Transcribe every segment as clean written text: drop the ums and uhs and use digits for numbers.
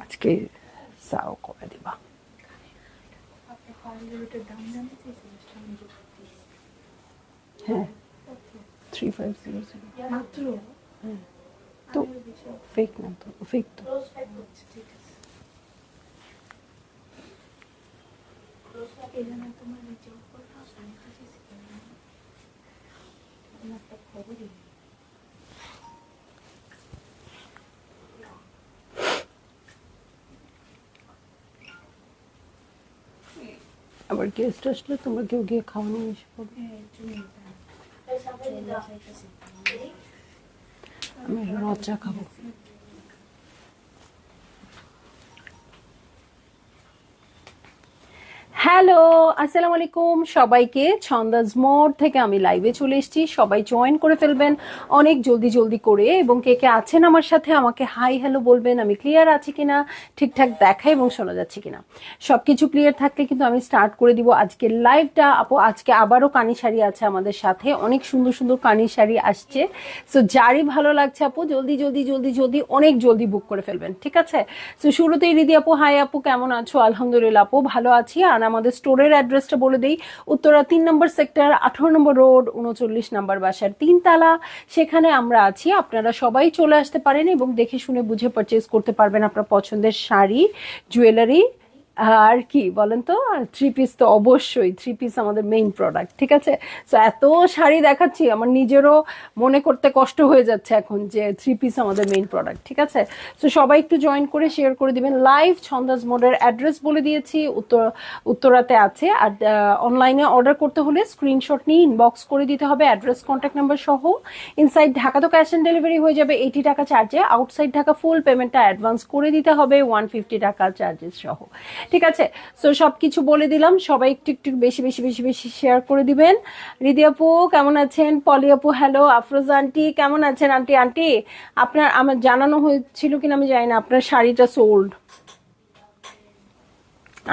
আজকে সাও করে দিবা। হ্যাঁ 3500 মাত্র। তো ফেক না তো, ফেক তো। আবার গেস্ট আসলে তোমরা কেউ গিয়ে খাওয়ানো এসে পড়বে। আমি রচা খাবো। হ্যালো, আসসালামু আলাইকুম সবাইকে। ছন্দাজ মোড থেকে আমি লাইভে চলে এসেছি, সবাই জয়েন করে ফেলবেন অনেক জলদি জলদি করে, এবং কে কে আছেন আমার সাথে আমাকে হাই হ্যালো বলবেন। আমি ক্লিয়ার আছি কিনা, ঠিকঠাক দেখা এবং শোনা যাচ্ছে কিনা, সবকিছু ক্লিয়ার থাকলে কিন্তু আমি স্টার্ট করে দিব আজকের লাইভটা। আপু আজকে আবারও কানি শাড়ি আছে আমাদের সাথে, অনেক সুন্দর সুন্দর কানি শাড়ি আসছে। সো যারই ভালো লাগছে আপু জলদি জলদি জলদি জলদি অনেক জলদি বুক করে ফেলবেন, ঠিক আছে? সো শুরুতেই রিদি আপু, হাই আপু কেমন আছো? আলহামদুলিল্লাহ আপু ভালো আছি। আর আমাদের স্টোরের অ্যাড্রেসটা বলে দিই, উত্তরা 3 নম্বর সেক্টর, 18 নম্বর রোড, 39 নম্বর বাসার 3 তলা, সেখানে আমরা আছি। আপনারা সবাই চলে আসতে পারেন এবং দেখে শুনে বুঝে পারচেজ করতে পারবেন আপনার পছন্দের শাড়ি, জুয়েলারি, আর কি বলেন তো, আর থ্রি পিস তো অবশ্যই, থ্রি পিস আমাদের মেইন প্রোডাক্ট, ঠিক আছে? সো এত শাড়ি দেখাচ্ছি আমার নিজেরও মনে করতে কষ্ট হয়ে যাচ্ছে এখন যে থ্রি পিস আমাদের মেইন প্রোডাক্ট, ঠিক আছে? সো সবাই একটু জয়েন করে শেয়ার করে দিবেন। লাইভ ছন্দাজ মোডের অ্যাড্রেস বলে দিয়েছি, উত্তরাতে আছে। আর অনলাইনে অর্ডার করতে হলে স্ক্রিনশট নিয়ে ইনবক্স করে দিতে হবে অ্যাড্রেস কন্ট্যাক্ট নাম্বার সহ। ইনসাইড ঢাকা তো ক্যাশ অন ডেলিভারি হয়ে যাবে 80 টাকা চার্জে, আউটসাইড ঢাকা ফুল পেমেন্টটা অ্যাডভান্স করে দিতে হবে 150 টাকা চার্জেস সহ, ঠিক আছে? সো সবকিছু বলে দিলাম, সবাই একটু একটু বেশি বেশি বেশি বেশি শেয়ার করে দিবেন। রিদি আপু কেমন আছেন? পলি আপু হ্যালো। আফরোজা আন্টি কেমন আছেন? আন্টি আন্টি আপনার আমার জানানো হয়েছিল কিনা আমি জানি না, আপনার শাড়িটা সোল্ড।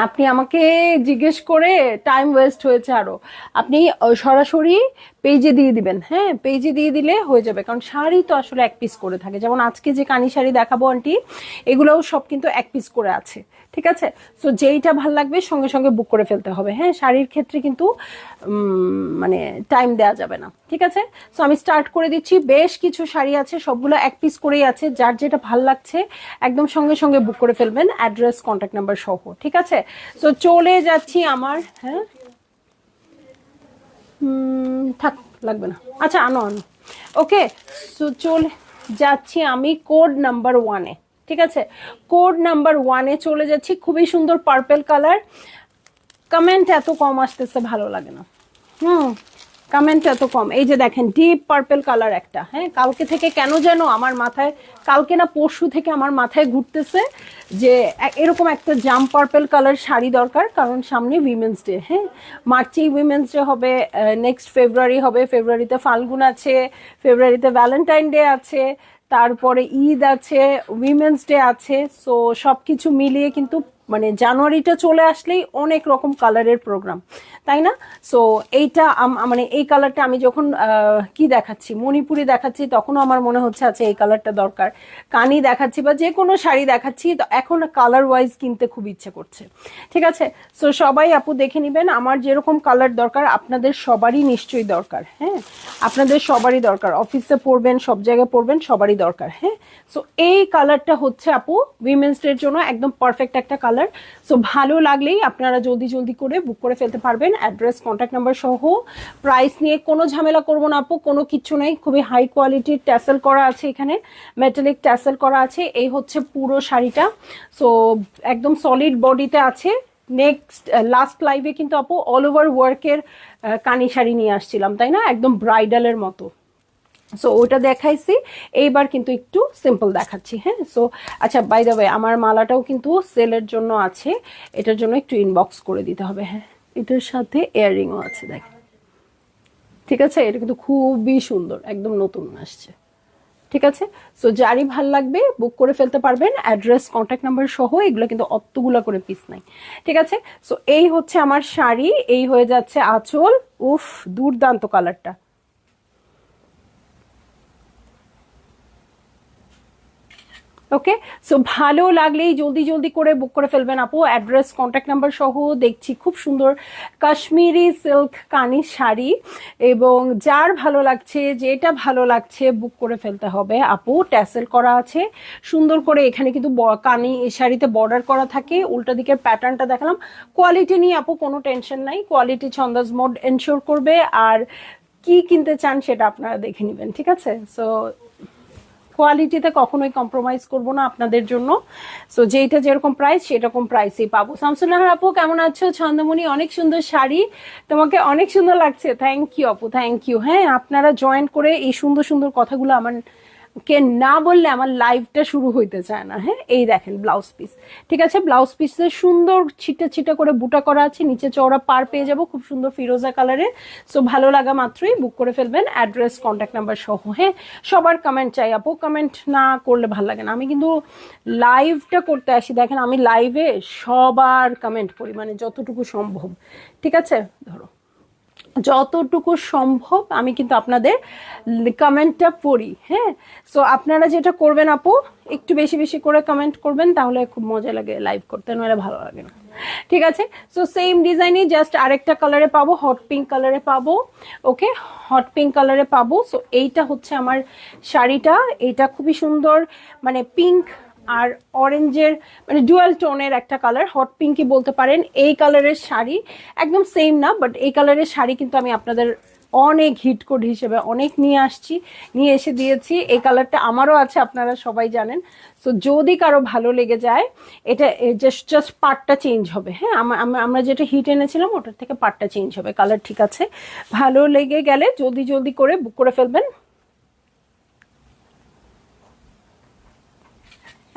আপনি আমাকে জিজ্ঞেস করে টাইম ওয়েস্ট হয়েছে আরো। আপনি সরাসরি পেজে দিয়ে দিবেন, হ্যাঁ পেজে দিয়ে দিলে হয়ে যাবে, কারণ শাড়ি তো আসলে এক পিস করে থাকে। যেমন আজকে যে কানি শাড়ি দেখাবো আন্টি, এগুলোও সব কিন্তু এক পিস করে আছে, ঠিক আছে? সো যেইটা ভাল লাগবে সঙ্গে সঙ্গে বুক করে ফেলতে হবে, হ্যাঁ শাড়ির ক্ষেত্রে কিন্তু মানে টাইম দেওয়া যাবে না, ঠিক আছে? সো আমি স্টার্ট করে দিচ্ছি। বেশ কিছু শাড়ি আছে, সবগুলো এক পিস করেই আছে, যার যেটা ভাল লাগছে একদম সঙ্গে সঙ্গে বুক করে ফেলবেন অ্যাড্রেস কন্ট্যাক্ট নাম্বার সহ, ঠিক আছে? সো চলে যাচ্ছি আমার, হ্যাঁ থাক লাগবে না, আচ্ছা আনো আনো, ওকে। সো চলে যাচ্ছি আমি কোড নাম্বার 1-এ, ঠিক আছে? কোড নাম্বার 1-এ চলে যাচ্ছি। খুবই সুন্দর পার্পেল কালার। কমেন্ট এত কম আসতেছে, ভালো লাগে না। কমেন্ট এত কম। এই যে দেখেন ডিপ পার্পেল কালার একটা, হ্যাঁ কালকে থেকে কেন যেন আমার মাথায়, কালকে না পরশু থেকে আমার মাথায় ঘুরতেছে যে এরকম একটা জাম পার্পেল কালার শাড়ি দরকার, কারণ সামনে উইমেন্স ডে, হ্যাঁ মার্চেই উইমেন্স ডে হবে, নেক্সট ফেব্রুয়ারি হবে, ফেব্রুয়ারিতে ফাল্গুন আছে, ফেব্রুয়ারিতে ভ্যালেন্টাইন ডে আছে, তারপরে ঈদ আছে, উইমেন্স ডে আছে। সো সবকিছু মিলিয়ে কিন্তু মানে জানুয়ারিটা চলে আসলেই অনেক রকম কালারের প্রোগ্রাম, তাই না? সো এইটা মানে এই কালারটা আমি যখন কি দেখাচ্ছি, মণিপুরি দেখাচ্ছি, তখনও আমার মনে হচ্ছে আচ্ছা এই কালারটা দরকার। কানি দেখাচ্ছি বা যে কোনো শাড়ি দেখাচ্ছি, তো এখন কালার ওয়াইজ কিনতে খুব ইচ্ছে করছে, ঠিক আছে? সো সবাই আপু দেখে নেবেন, আমার যেরকম কালার দরকার আপনাদের সবারই নিশ্চয়ই দরকার, হ্যাঁ আপনাদের সবারই দরকার, অফিসে পরবেন, সব জায়গায় পরবেন, সবারই দরকার, হ্যাঁ। সো এই কালারটা হচ্ছে আপু উইমেন্স ডের জন্য একদম পারফেক্ট একটা কালার। সো ভালো লাগলেই আপনারা জলদি জলদি করে বুক করে ফেলতে পারবেন অ্যাড্রেস কন্ট্যাক্ট নাম্বার সহ। প্রাইস নিয়ে কোনো ঝামেলা করবো না আপু, কোনো কিছু নাই, খুবই হাই কোয়ালিটির ট্যাসেল করা আছে, এখানে মেটালিক ট্যাসেল করা আছে। এই হচ্ছে পুরো শাড়িটা। সো একদম সলিড বডিতে আছে। নেক্সট লাস্ট লাইভে কিন্তু আপু অল ওভার ওয়ার্কের কানি শাড়ি নিয়ে আসছিলাম, তাই না? একদম ব্রাইডালের মতো। সো ওটা দেখাইছি, এইবার কিন্তু একটু সিম্পল দেখাচ্ছি, হ্যাঁ। সো আচ্ছা বাই দ্য ওয়ে আমার মালাটাও কিন্তু সেলের জন্য আছে, এটার জন্য একটু ইনবক্স করে দিতে হবে, হ্যাঁ এটার সাথে ইয়াররিংও আছে দেখ, ঠিক আছে? এটা কিন্তু খুবই সুন্দর, একদম নতুন আসছে, ঠিক আছে। সো যারই ভাল লাগবে বুক করে ফেলতে পারবেন, অ্যাড্রেস কন্ট্যাক্ট নাম্বার সহ। এগুলো কিন্তু অতগুলো করে পিস নাই, ঠিক আছে। সো এই হচ্ছে আমার শাড়ি, এই হয়ে যাচ্ছে আঁচল। উফ, দুর্দান্ত কালারটা। ওকে, সো ভালো লাগলেই জলদি জলদি করে বুক করে ফেলবেন আপু, অ্যাড্রেস কন্ট্যাক্ট নাম্বার সহ। দেখছি খুব সুন্দর কাশ্মীরি সিল্ক কানি শাড়ি, এবং যার ভালো লাগছে, যেটা ভালো লাগছে বুক করে ফেলতে হবে আপু। ট্যাসেল করা আছে সুন্দর করে, এখানে কিন্তু কানি শাড়িতে বর্ডার করা থাকে। উল্টা দিকের প্যাটার্নটা দেখালাম। কোয়ালিটি নিয়ে আপু কোনো টেনশন নাই, কোয়ালিটি ছন্দাজ মোড এনশিওর করবে। আর কি কিনতে চান সেটা আপনারা দেখে নেবেন, ঠিক আছে। সো কোয়ালিটিতে কখনোই কম্প্রোমাইজ করব না আপনাদের জন্য। সো যেটা যেরকম প্রাইস সেরকম প্রাইসই পাবো। শামসুন্নাহার আপু কেমন আছো? ছন্দমণি, অনেক সুন্দর শাড়ি, তোমাকে অনেক সুন্দর লাগছে। থ্যাংক ইউ আপু, থ্যাংক ইউ। হ্যাঁ, আপনারা জয়েন করে এই সুন্দর সুন্দর কথাগুলো আমার কে না বললে আমার লাইভটা শুরু হইতে চায় না। হ্যাঁ, এই দেখেন ব্লাউজ পিস, ঠিক আছে। ব্লাউজ পিসে সুন্দর ছিটা ছিটা করে বুটা করা আছে, নিচে চওড়া পার পেয়ে যাব খুব সুন্দর ফিরোজা কালারে। সো ভালো লাগা মাত্রই বুক করে ফেলবেন, অ্যাড্রেস কন্ট্যাক্ট নাম্বার সহ। হ্যাঁ, সবার কমেন্ট চাই আপু, কমেন্ট না করলে ভালো লাগে না। আমি কিন্তু লাইভটা করতে আসি, দেখেন আমি লাইভে সবার কমেন্ট করি, মানে যতটুকু সম্ভব, ঠিক আছে। ধরো যতটুকু সম্ভব আমি কিন্তু আপনাদের কমেন্টটা পড়ি। হ্যাঁ, সো আপনারা যেটা করবেন আপু, একটু বেশি বেশি করে কমেন্ট করবেন, তাহলে খুব মজা লাগে লাইভ করতে, নইলে ভালো লাগে না, ঠিক আছে। সো সেম ডিজাইনই জাস্ট আরেকটা কালারে পাবো, হট পিঙ্ক কালারে পাবো। ওকে, হট পিঙ্ক কালারে পাবো। সো এইটা হচ্ছে আমার শাড়িটা, এইটা খুবই সুন্দর, মানে পিঙ্ক আর অরেঞ্জের মানে ডুয়াল টোনের একটা কালার, হট পিঙ্কই বলতে পারেন। এই কালারের শাড়ি একদম সেম না, বাট এই কালারের শাড়ি কিন্তু আমি আপনাদের অনেক হিট কোড হিসেবে অনেক নিয়ে এসে দিয়েছি। এই কালারটা আমারও আছে, আপনারা সবাই জানেন। সো যদি কারো ভালো লেগে যায়, এটা জাস্ট পার্টটা চেঞ্জ হবে। হ্যাঁ, আমরা যেটা হিট এনেছিলাম ওটার থেকে পার্টটা চেঞ্জ হবে, কালার ঠিক আছে। ভালো লেগে গেলে জলদি জলদি করে বুক করে ফেলবেন।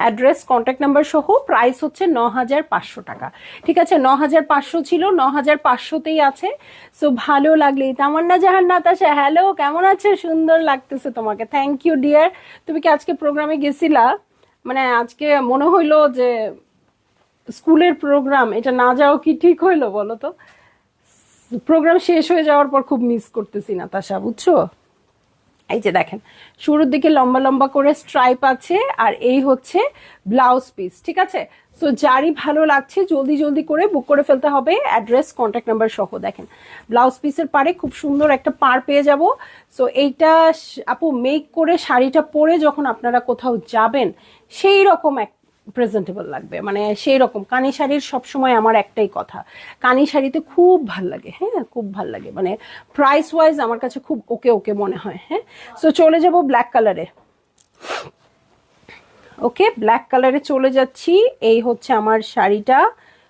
অ্যাড্রেস কন্ট্যাক্ট নাম্বার সহ। প্রাইস হচ্ছে ৯,৫০০ টাকা, ঠিক আছে। ৯,৫০০ ছিল, ৯,৫০০তেই আছে। সো ভালো লাগলেই। তামান্না জাহান নাতাশা, হ্যালো, কেমন আছে? সুন্দর লাগতেছে তোমাকে, থ্যাংক ইউ ডিয়ার। তুমি কি আজকে প্রোগ্রামে গেছিলা? মানে আজকে মনে হইলো যে স্কুলের প্রোগ্রাম, এটা না যাও কি ঠিক হইলো বলো তো? প্রোগ্রাম শেষ হয়ে যাওয়ার পর খুব মিস করতেছি নাতাশা, বুঝছো। এই যে দেখেন শুরুর দিকে লম্বা লম্বা করে স্ট্রাইপ আছে, আর এই হচ্ছে ব্লাউজ পিস, ঠিক আছে। সো যারই ভালো লাগছে জলদি জলদি করে বুক করে ফেলতে হবে, অ্যাড্রেস কন্ট্যাক্ট নাম্বার সহ। দেখেন ব্লাউজ পিসের পারে খুব সুন্দর একটা পার পেয়ে যাব। সো এইটা আপু মেক করে শাড়িটা পরে যখন আপনারা কোথাও যাবেন, সেই রকম এক প্রেজেন্টেবল লাগবে, মানে সেই রকম। কানি শাড়ির সবসময় আমার একটাই কথা, কানি শাড়িতে খুব ভাল লাগে। হ্যাঁ, খুব ভাল লাগে, মানে প্রাইস ওয়াইজ আমার কাছে খুব ওকে ওকে মনে হয়। হ্যাঁ, সো চলে যাব ব্ল্যাক কালারে। ওকে, ব্ল্যাক কালারে চলে যাচ্ছি। এই হচ্ছে আমার শাড়িটা।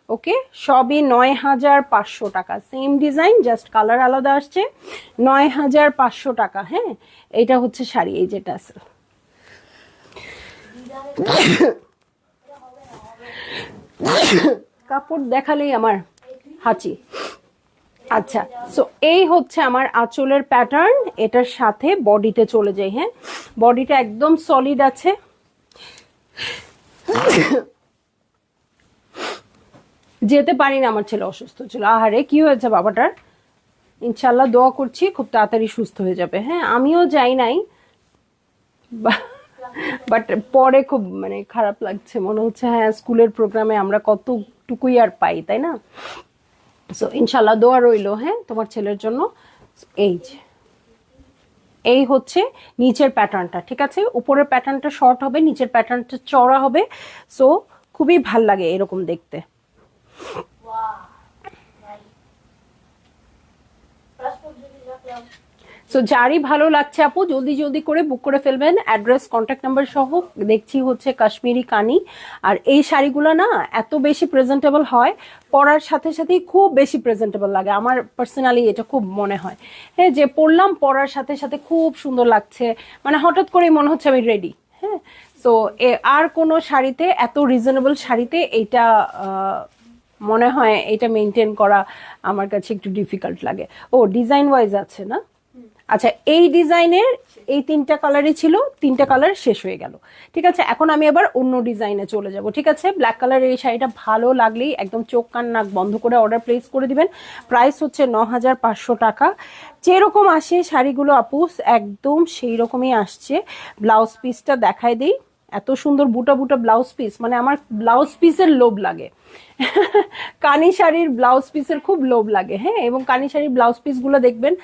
ওকে, সবই ৯,৫০০ টাকা, সেম ডিজাইন, জাস্ট কালার আলাদা আসছে। ৯,৫০০ টাকা। হ্যাঁ, এইটা হচ্ছে শাড়ি, এই যেটা আছে। কাপড় দেখালেই আমার হাঁচি। আচ্ছা, সো এই হচ্ছে আমার আঁচলের প্যাটার্ন, এটার সাথে বডিতে চলে যাই। হ্যাঁ, বডিটা একদম সলিড আছে। যেতে পারি না, আমার ছেলে অসুস্থ ছিল। আহারে, কি হয়েছে বাবাটার? ইনশাল্লাহ দোয়া করছি খুব তাড়াতাড়ি সুস্থ হয়ে যাবে। হ্যাঁ, আমিও যাই নাই, বাট পরে খুব মানে খারাপ লাগছে, মনে হচ্ছে হ্যাঁ স্কুলের প্রোগ্রামে আমরা কতটুকুই আর পাই, তাই না। সো ইনশাল্লাহ দোয়া রইলো হ্যাঁ তোমার ছেলের জন্য। এই যে এই হচ্ছে নিচের প্যাটার্নটা, ঠিক আছে। উপরের প্যাটার্নটা শর্ট হবে, নিচের প্যাটার্নটা চওড়া হবে। সো খুবই ভাল লাগে এরকম দেখতে। সো যারই ভালো লাগছে আপু জলদি জলদি করে বুক করে ফেলবেন, অ্যাড্রেস কন্ট্যাক্ট নাম্বার সহ। দেখছি হচ্ছে কাশ্মীরি কানি, আর এই শাড়িগুলো না এত বেশি প্রেজেন্টেবল হয়, পরার সাথে সাথেই খুব বেশি প্রেজেন্টেবল লাগে। আমার পার্সোনালি এটা খুব মনে হয়, হ্যাঁ, যে পরলাম পরার সাথে সাথে খুব সুন্দর লাগছে, মানে হঠাৎ করেই মনে হচ্ছে আমি রেডি। হ্যাঁ, সো আর কোনো শাড়িতে, এত রিজনেবল শাড়িতে এইটা মনে হয় এটা মেনটেন করা আমার কাছে একটু ডিফিকাল্ট লাগে। ও ডিজাইন ওয়াইজ আছে না? আচ্ছা, এই ডিজাইনের এই 3টা কালারই ছিল, 3টা কালার শেষ হয়ে গেল। ঠিক আছে, এখন আমি আবার অন্য ডিজাইনে চলে যাব। ঠিক আছে, ব্ল্যাক কালারের এই শাড়িটা ভালো লাগলেই একদম চোখ কান নাক বন্ধ করে অর্ডার প্লেস করে দিবেন। প্রাইস হচ্ছে 9500 টাকা। যেরকম আসে শাড়িগুলো আপু একদম সেই রকমই আসছে। ব্লাউজ পিসটা দেখাই দিই, এত সুন্দর বুটা বুটা ব্লাউজ পিস, মানে আমার ব্লাউজ পিসের লোভ লাগে। কানি শাড়ির ব্লাউজ পিসের খুব লোভ লাগে। হ্যাঁ, এবং কানি শাড়ির ব্লাউজ পিস গুলো দেখবেন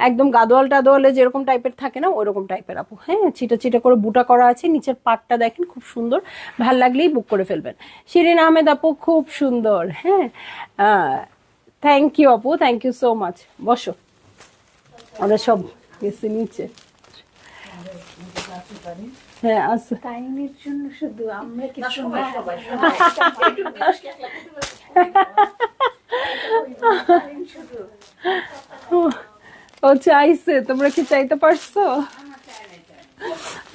একদম গাদোয়াল টাদোয়ালে যেরকম টাইপের থাকে না, ওইরকম টাইপের আপু। হ্যাঁ, চিটা চিটা করে বুটা করা আছে, নিচের পাটটা দেখেন খুব সুন্দর, ভাল লাগলেই বুক করে ফেলবেন। শিরিন আহমেদ আপু খুব সুন্দর। হ্যাঁ, থ্যাংক ইউ আপু, থ্যাংক ইউ সো মাচ। বসো, আমরা সব গেছি নিচে। হ্যাঁ, আচ্ছা, টাইমের জন্য শুধু আমরা কিছু ও চাইছে, তোমরা কি চাইতে পারছো?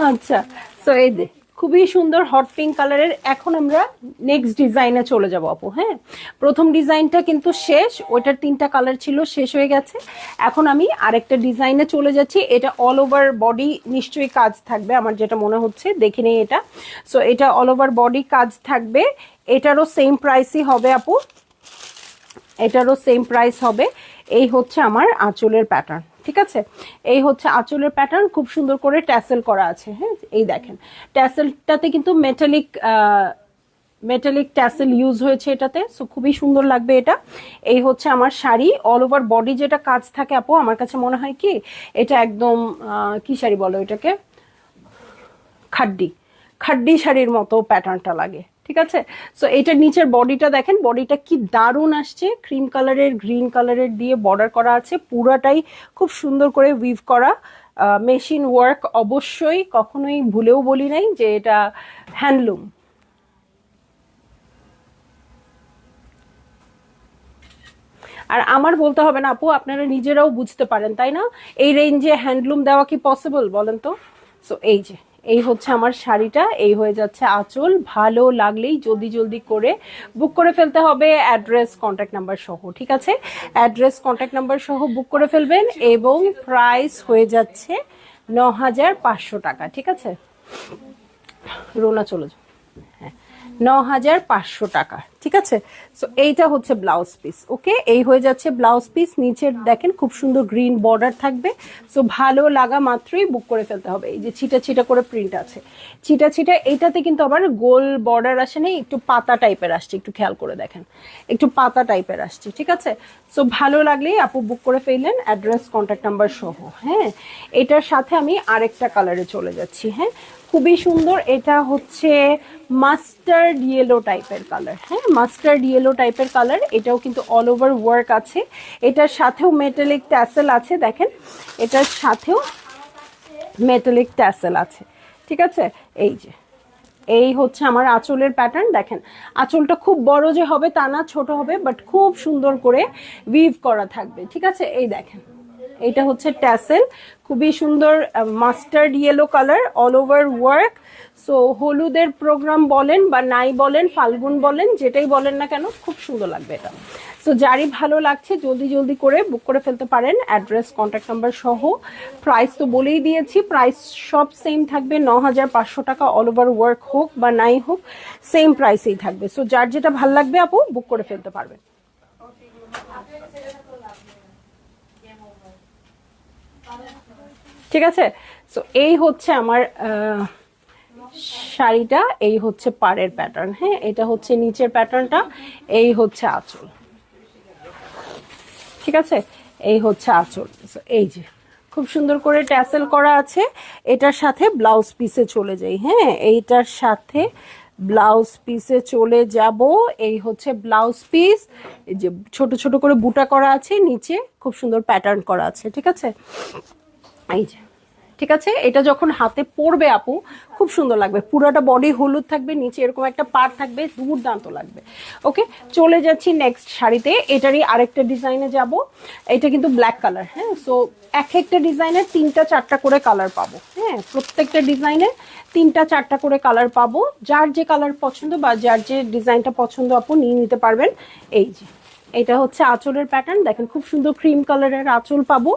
আচ্ছা, তো এই দে খুবই সুন্দর হট পিঙ্ক কালারের। এখন আমরা নেক্সট ডিজাইনে চলে যাব আপু। হ্যাঁ, প্রথম ডিজাইনটা কিন্তু শেষ, ওইটার 3টা কালার ছিল, শেষ হয়ে গেছে। এখন আমি আরেকটা ডিজাইনে চলে যাচ্ছি। এটা অল ওভার বডি নিশ্চয়ই কাজ থাকবে, আমার যেটা মনে হচ্ছে, দেখে নেই এটা। সো এটা অল ওভার বডি কাজ থাকবে, এটারও সেম প্রাইসই হবে আপু, এটারও সেম প্রাইস হবে। এই হচ্ছে আমার আঁচলের প্যাটার্ন। ঠিক আছে, এই হচ্ছে আঁচলের প্যাটার্ন, খুব সুন্দর করে ট্যাসেল করা আছে। হ্যাঁ, এই দেখেন ট্যাসেলটাতে কিন্তু মেটালিক ট্যাসেল ইউজ হয়েছে এটাতে, সো খুবই সুন্দর লাগবে এটা। এই হচ্ছে আমার শাড়ি, অল ওভার বডি যেটা কাজ থাকে আপু, আমার কাছে মনে হয় কি এটা একদম কি শাড়ি বলো এটাকে, খাড্ডি শাড়ির মতো প্যাটার্নটা লাগে। ঠিক আছে, সো এটার নিচের বডিটা দেখেন, বডিটা কি দারুণ আসছে, ক্রিম কালারের গ্রিন কালারের দিয়ে বর্ডার করা আছে, পুরাটাই খুব সুন্দর করে উইভ করা, মেশিন ওয়ার্ক অবশ্যই, কখনোই ভুলেও বলি নাই যে এটা হ্যান্ডলুম। আর আমার বলতে হবে না আপু, আপনারা নিজেরাও বুঝতে পারেন, তাই না? এই রেঞ্জে হ্যান্ডলুম দেওয়া কি পসিবল বলেন তো? সো এই যে এই হচ্ছে আমার শাড়িটা, এই হয়ে যাচ্ছে আঁচল। ভালো লাগলেই জলদি জলদি করে বুক করে ফেলতে হবে, অ্যাড্রেস কন্ট্যাক্ট নাম্বার সহ। ঠিক আছে, অ্যাড্রেস কন্ট্যাক্ট নাম্বার সহ বুক করে ফেলবেন, এবং প্রাইস হয়ে যাচ্ছে 9500 টাকা। ঠিক আছে, রোনা চলে যাও। হ্যাঁ, 9500 টাকা। ঠিক আছে, সো এইটা হচ্ছে ব্লাউজ পিস। ওকে, এই হয়ে যাচ্ছে ব্লাউজ পিস। নিচের দেখেন খুব সুন্দর গ্রিন বর্ডার থাকবে, সো ভালো লাগা মাত্রই বুক করে ফেলতে হবে। এই যে ছিটা ছিটা করে প্রিন্ট আছে, ছিটা ছিটা, এইটাতে কিন্তু আবার গোল বর্ডার আসে না, একটু পাতা টাইপের আসছে, একটু খেয়াল করে দেখেন, একটু পাতা টাইপের আসছে। ঠিক আছে, সো ভালো লাগলেই আপু বুক করে ফেললেন, অ্যাড্রেস কন্ট্যাক্ট নাম্বার সহ। হ্যাঁ, এটার সাথে আমি আরেকটা কালারে চলে যাচ্ছি। হ্যাঁ, খুবই সুন্দর, এটা হচ্ছে মাস্টার্ড ইয়েলো টাইপের কালার। হ্যাঁ, মাস্টার্ড ইয়েলো টাইপের কালার, এটাও কিন্তু অল ওভার ওয়ার্ক আছে, এটার সাথেও মেটালিক ট্যাসেল আছে, দেখেন এটার সাথেও মেটালিক ট্যাসেল আছে। ঠিক আছে, এই যে এই হচ্ছে আমার আঁচলের প্যাটার্ন। দেখেন আঁচলটা খুব বড় যে হবে তা না, ছোট হবে, বাট খুব সুন্দর করে উইভ করা থাকবে। ঠিক আছে, এই দেখেন এটা হচ্ছে ট্যাসেল, খুবই সুন্দর mustard yellow colour, all over work. So হলুদের প্রোগ্রাম বলেন বা নাই বলেন, ফাল্গুন বলেন, যেটাই বলেন না কেন, খুব সুন্দর লাগবে এটা। সো যারই ভালো লাগছে জলদি জলদি করে বুক করে ফেলতে পারেন, অ্যাড্রেস কন্ট্যাক্ট নাম্বার সহ। প্রাইস তো বলেই দিয়েছি, প্রাইস সব সেম থাকবে, 9500 টাকা। অল ওভার ওয়ার্ক হোক বা নাই হোক, সেম প্রাইসেই থাকবে। সো যার যেটা ভালো লাগবে আপু বুক করে ফেলতে পারবেন। ঠিক আছে, সো এই হচ্ছে আমার শাড়িটা, এই হচ্ছে পাড়ের প্যাটার্ন। হ্যাঁ, এটা হচ্ছে নিচের প্যাটার্নটা, এই হচ্ছে আঁচল। ঠিক আছে, এই হচ্ছে আঁচল। এই যে খুব সুন্দর করে ট্যাসেল করা আছে, এটার সাথে ব্লাউজ পিসে চলে যাই। হ্যাঁ, এইটার সাথে ব্লাউজ পিসে চলে যাব। এই হচ্ছে ব্লাউজ পিস, এই যে ছোট ছোট করে বুটা করা আছে, নিচে খুব সুন্দর প্যাটার্ন করা আছে। ঠিক আছে, এই যে ঠিক আছে, এটা যখন হাতে পরবে আপু খুব সুন্দর লাগবে, পুরোটা বডি হলুদ থাকবে, নিচে এরকম একটা পার থাকবে, দুর্দান্ত লাগবে। ওকে, চলে যাচ্ছি নেক্সট শাড়িতে, এটারই আরেকটা ডিজাইনে যাব। এটা কিন্তু ব্ল্যাক কালার। হ্যাঁ, সো এক একটা ডিজাইনের 3টা 4টা করে কালার পাবো। হ্যাঁ, প্রত্যেকটা ডিজাইনে 3টা 4টা করে কালার পাবো, যার যে কালার পছন্দ বা যার যে ডিজাইনটা পছন্দ আপু নিয়ে নিতে পারবেন। এই যে এটা হচ্ছে আঁচলের প্যাটার্ন, দেখেন খুব সুন্দর ক্রিম কালারের আঁচল পাবো,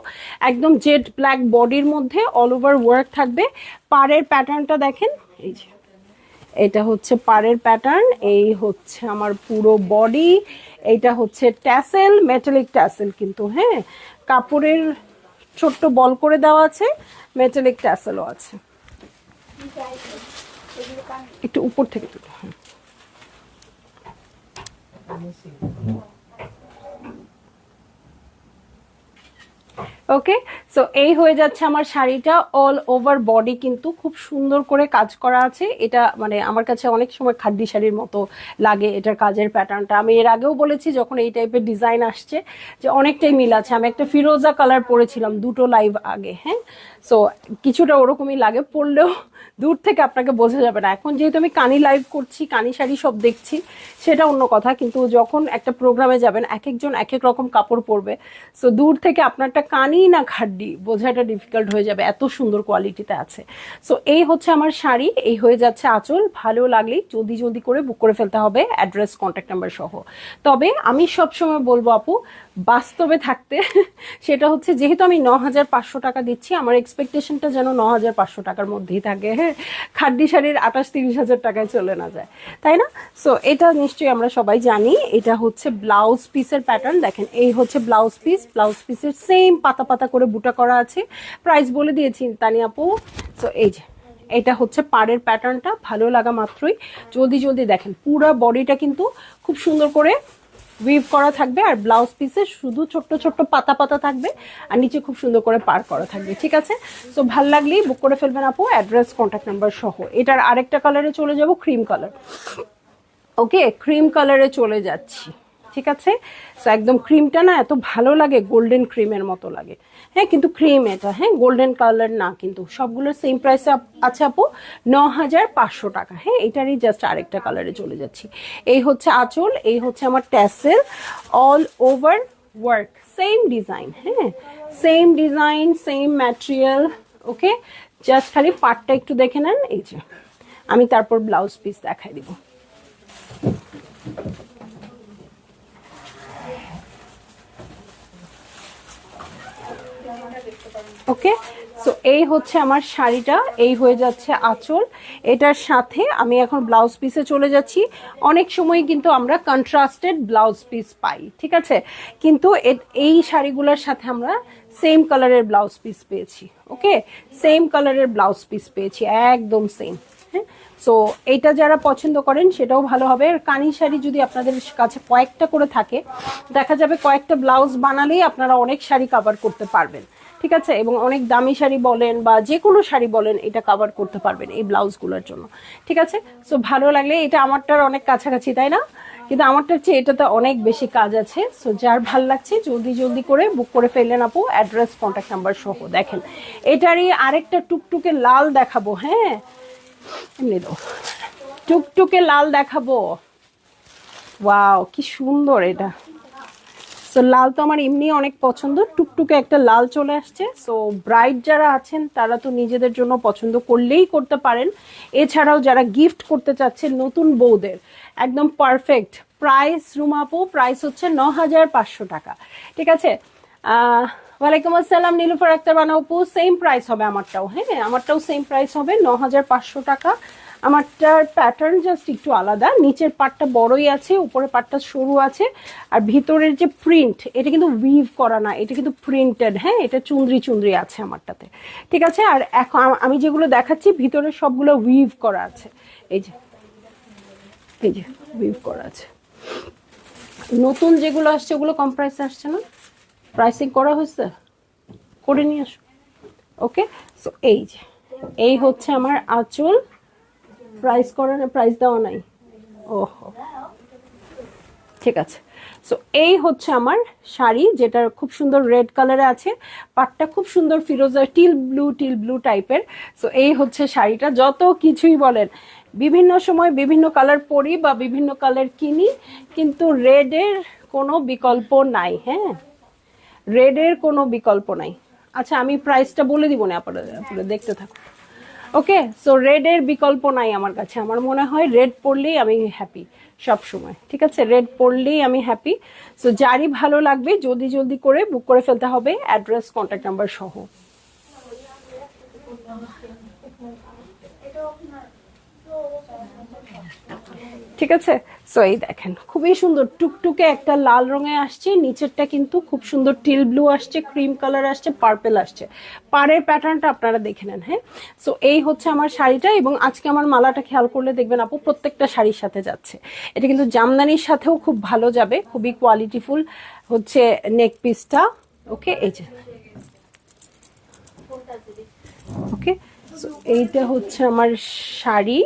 একদম জেড ব্ল্যাক বডির মধ্যে অল ওভার ওয়ার্ক থাকবে। পাড়ের প্যাটার্নটা দেখেন, এই যে এটা হচ্ছে পাড়ের প্যাটার্ন, এই হচ্ছে আমার পুরো বডি, এইটা হচ্ছে ট্যাসেল, মেটালিক ট্যাসেল কিন্তু, হ্যাঁ কাপড়ের ছোট্ট বল করে দেওয়া আছে, মেটালিক ট্যাসেলও আছে। একটু উপর থেকে তুলো। ওকে, সো এই হয়ে যাচ্ছে আমার শাড়িটা। অল ওভার বডি কিন্তু খুব সুন্দর করে কাজ করা আছে। এটা মানে আমার কাছে অনেক সময় খাড্ডি শাড়ির মতো লাগে এটার কাজের প্যাটার্নটা। আমি এর আগেও বলেছি যখন এই টাইপের ডিজাইন আসছে যে অনেকটাই মিল আছে। আমি একটা ফিরোজা কালার পরেছিলাম দুটো লাইভ আগে, হ্যাঁ, সো কিছুটা ওরকমই লাগে, পরলেও দূর থেকে আপনাকে বোঝা যাবে না। এখন যেহেতু আমি কানি লাইভ করছি, কানি শাড়ি সব দেখছি, সেটা অন্য কথা, কিন্তু যখন একটা প্রোগ্রামে যাবেন এক একজন এক এক রকম কাপড় পরবে, সো দূর থেকে আপনারটা কানি না খাড্ডি বোঝাটা ডিফিকাল্ট হয়ে যাবে, এত সুন্দর কোয়ালিটিতে আছে। সো এই হচ্ছে আমার শাড়ি, এই হয়ে যাচ্ছে আঁচল। ভালো লাগলেই জলদি জলদি করে বুক করে ফেলতে হবে, অ্যাড্রেস কন্ট্যাক্ট নাম্বার সহ। তবে আমি সবসময় বলবো আপু, বাস্তবে থাকতে সেটা হচ্ছে যেহেতু আমি 9,500 টাকা দিচ্ছি, আমার এক্সপেকটেশনটা যেন 9,500 টাকার মধ্যেই থাকে, হ্যাঁ, খাড্ডি শাড়ির 28-30 হাজার টাকায় চলে না যায়, তাই না? সো এটা নিশ্চয়ই আমরা সবাই জানি। এটা হচ্ছে ব্লাউজ পিসের প্যাটার্ন, দেখেন এই হচ্ছে ব্লাউজ পিস, ব্লাউজ পিসের সেম পাতা পাতা করে বুটা করা আছে। প্রাইস বলে দিয়েছি তানিয়া আপু। সো এই যে এটা হচ্ছে পাড়ের প্যাটার্নটা, ভালো লাগা মাত্রই জলদি জলদি দেখেন, পুরো বডিটা কিন্তু খুব সুন্দর করে উইভ করা থাকবে, আর ব্লাউজ পিসে শুধু ছোট্ট ছোট্ট পাতা পাতা থাকবে, আর নিচে খুব সুন্দর করে পার করা থাকবে, ঠিক আছে? সো ভাল লাগলেই বুক করে ফেলবেন আপু, অ্যাড্রেস কন্ট্যাক্ট নাম্বার সহ। এটার আরেকটা কালারে চলে যাব, ক্রিম কালার। ওকে, ক্রিম কালারে চলে যাচ্ছি, ঠিক আছে? সো একদম ক্রিমটা না এত ভালো লাগে, গোল্ডেন ক্রিমের মতো লাগে, হ্যাঁ, কিন্তু ক্রিম এটা, হ্যাঁ, গোল্ডেন কালার না, কিন্তু সবগুলোর সেম প্রাইসে আছে আপু, 9,500 টাকা। হ্যাঁ, এটারই জাস্ট আরেকটা কালারে চলে যাচ্ছি। এই হচ্ছে আঁচল, এই হচ্ছে আমার tassel, all over work, same design, হ্যাঁ, সেম ডিজাইন, সেম ম্যাটেরিয়াল। ওকে, জাস্ট খালি পার্টটা একটু দেখে নেন, এই যে আমি তারপর ব্লাউজ পিস দেখাই দিব। ওকে, সো এই হচ্ছে আমার শাড়িটা, এই হয়ে যাচ্ছে আঁচল। এটার সাথে আমি এখন ব্লাউজ পিসে চলে যাচ্ছি। অনেক সময় কিন্তু আমরা কন্ট্রাস্টেড ব্লাউজ পিস পাই, ঠিক আছে, কিন্তু এই শাড়িগুলোর সাথে আমরা সেম কালারের ব্লাউজ পিস পেয়েছি। ওকে, সেম কালারের ব্লাউজ পিস পেয়েছি, একদম সেম। হ্যাঁ, সো এইটা যারা পছন্দ করেন সেটাও ভালো হবে। আর কানি শাড়ি যদি আপনাদের কাছে কয়েকটা করে থাকে, দেখা যাবে কয়েকটা ব্লাউজ বানালেই আপনারা অনেক শাড়ি কভার করতে পারবেন, ঠিক আছে? এবং অনেক দামি শাড়ি বলেন বা যে কোনো শাড়ি বলেন, এটা কভার করতে পারবেন এই ব্লাউজগুলোর জন্য, ঠিক আছে? সো ভালো লাগলে, এটা আমারটার অনেক কাছাকাছি, তাই না? কিন্তু আমারটার চেয়ে এটাতে অনেক বেশি কাজ আছে। সো যার ভাল লাগছে জলদি জলদি করে বুক করে ফেললেন আপু, অ্যাড্রেস কন্ট্যাক্ট নাম্বার সহ। দেখেন এটারই আরেকটা টুকটুকে লাল দেখাবো, হ্যাঁ, এমনি দাও, টুকটুকে লাল দেখাবো। ওয়াও, কি সুন্দর এটা। সো লাল তো আমার এমনি অনেক পছন্দ, টুকটুকে একটা লাল চলে আসছে। সো ব্রাইড যারা আছেন তারা তো নিজেদের জন্য পছন্দ করলেই করতে পারেন, এছাড়াও যারা গিফট করতে চাচ্ছেন নতুন বউদের, একদম পারফেক্ট প্রাইস। রুমা আপু, প্রাইস হচ্ছে 9,500 টাকা, ঠিক আছে? ওয়ালাইকুম আসসালাম নীলুফার আক্তার বানা আপু, সেম প্রাইস হবে আমারটাও, হ্যাঁ, আমারটাও সেম প্রাইস হবে 9,500 টাকা। আমারটার প্যাটার্ন জাস্ট একটু আলাদা, নিচের পাটটা বড়ই আছে, উপরের পাটটা সরু আছে, আর ভিতরের যে প্রিন্ট, এটা কিন্তু উইভ করা না, এটা কিন্তু প্রিন্টেড, হ্যাঁ, এটা চুনরি চুনরি আছে আমারটাতে, ঠিক আছে? আর এখন আমি যেগুলো দেখাচ্ছি ভিতরে সবগুলো উইভ করা আছে, এই যে এই যে উইভ করা আছে। নতুন যেগুলো আসছে ওগুলো কম প্রাইসে আসছে না, প্রাইসিং করা হয়েছে, করে নিয়ে আসো। ওকে, সো এই যে এই হচ্ছে আমার আঁচল, প্রাইস করা না, প্রাইস দেওয়া নাই, ওহো, ঠিক আছে। সো এই হচ্ছে আমার শাড়ি, যেটা খুব সুন্দর রেড কালারে আছে, পাটটা খুব সুন্দর ফিরোজা টিল ব্লু টাইপের। সো এই হচ্ছে শাড়িটা। যত কিছুই বলেন, বিভিন্ন সময় বিভিন্ন কালার পরি বা বিভিন্ন কালার কিনি, কিন্তু রেডের কোনো বিকল্প নাই, হ্যাঁ, রেডের কোনো বিকল্প নাই। আচ্ছা, আমি প্রাইসটা বলে দিব না, আপনারা দেখতে থাকুন। ওকে, সো রেডের বিকল্প নাই আমার কাছে। আমার মনে হয় রেড পরলেই আমি হ্যাপি সব সময়। ঠিক আছে, রেড পরলেই আমি হ্যাপি। সো যারই ভালো লাগবে জলদি জলদি করে বুক করে ফেলতে হবে, অ্যাড্রেস কন্ট্যাক্ট নাম্বার সহ। ঠিক আছে, সো এই দেখেন খুবই সুন্দর টুকটুকে একটা লাল রঙে আসছে, নিচেরটা কিন্তু খুব সুন্দর টিল ব্লু আসছে, ক্রিম কালার আসছে, পার্পেল আসছে। পাড়ের প্যাটার্নটা আপনারা দেখে নেন। হ্যাঁ, সো এই হচ্ছে আমার শাড়িটা, এবং আজকে আমার মালাটা খেয়াল করলে দেখবেন আপু প্রত্যেকটা শাড়ির সাথে যাচ্ছে। এটা কিন্তু জামদানির সাথেও খুব ভালো যাবে, খুবই কোয়ালিটিফুল হচ্ছে নেক পিসটা। ওকে, এই যে ওকে, সো এইটা হচ্ছে আমার শাড়ি।